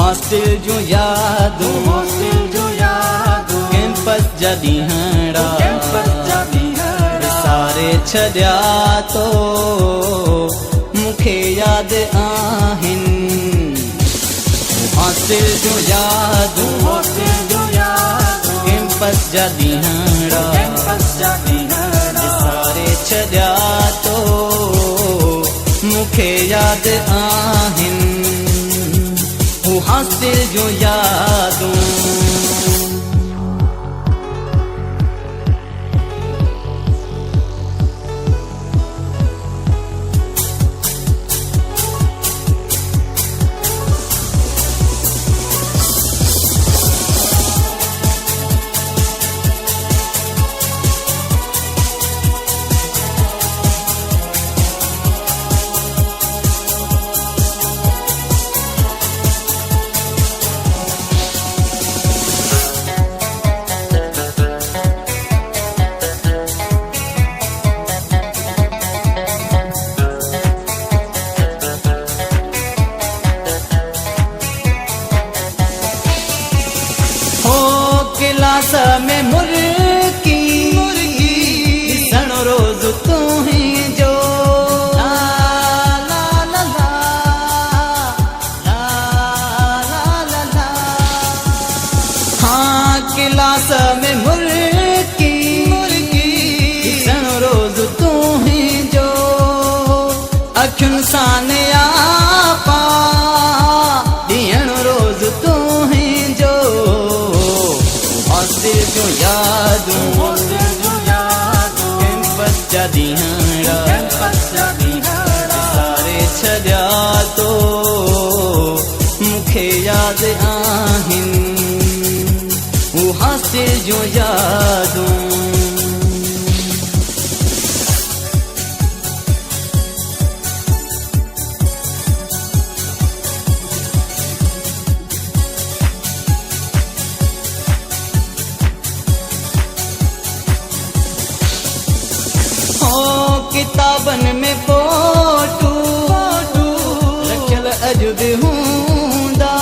hostel जो यादूं campus जा ॾींहड़ा विसारे छॾिया तो मूंखे यादि आहिनि हॉस्टल जो यादूं कैंपस जा ॾींहड़ा विसारे छॾिया तो मूंखे यादि आहिनि हॉस्टल जो यादूं क्लास में मुर्गी ॾिसण रोज़ तूं ही जो ला ला ला ला ला ला ला हाँ क्लास में मुर्गी ॾिसण रोज़ तूं ही जो अखियुनि सां नियापा ॾियण रोज़ तूं ही जो हॉस्टल जो यादूं कैंपस जा ॾींहड़ा विसारे छॾिया तो मूंखे यादि आहिनि हॉस्टल जो यादूं किताबनि में फोटू रखियल अॼु बि हूंदा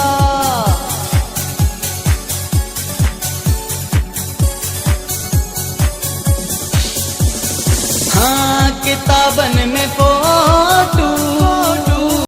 हाँ किताबनि में